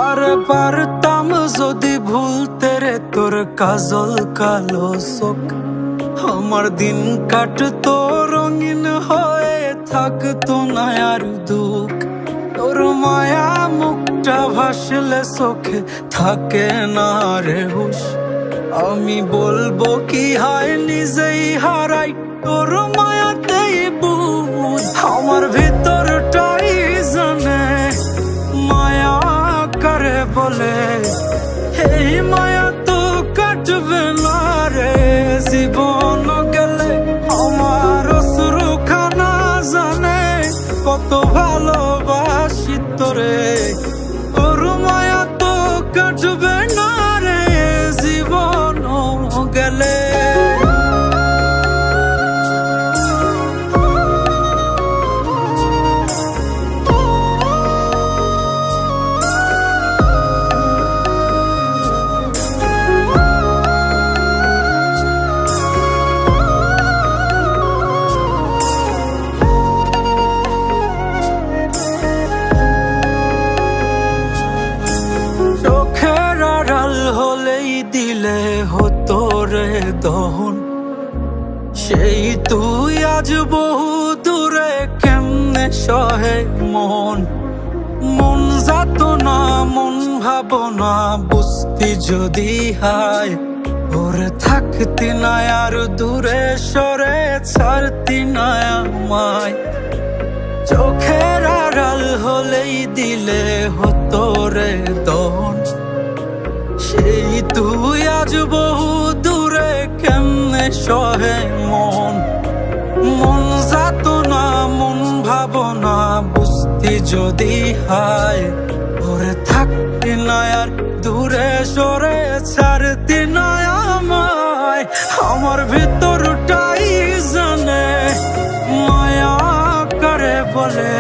আরে পারতাম যদি ভুলতে রে তোর কাজল কালো চোখ, আমার দিন কাটতো রঙিন হয়ে থাকতো না আর দুঃখ। তোর মায়া মুখটা ভাসলে চোখে থাকে না রে হুশ, আমি বলবো কি হয় নিজেই হারাই তোর মায়াতেই বুঝ। আমার ভিতরটাই জানে মায়া করে বলে, এই মায়া তো কাটবে না রে জীবন গেলে। আমার অশ্রুখানা জানে কত ভালোবাসি তোরে, তোর মায়া তো কাটবে না রে জীবন গেলে। দিলে হতো রে দহন, সেই তুই আজ বহু দূরে কেমনে সহে মন। মন যাত না মন ভাবনা বুঝতি যদি হায়, ওরে থাকতি না আর দূরে সরে ছাড়তি না আমায়। চোখের আড়াল হলেই দিলে হতো রে দহন, সেই তুই আজ বহু দূরে কেমনে সহে মন। মন যাত না মন ভাবনা বুঝতি যদি হায়, ওরে থাকতি না আর দূরে সরে ছাড়তি না আমায়। আমার ভিতরটাই জানে মায়া করে বলে,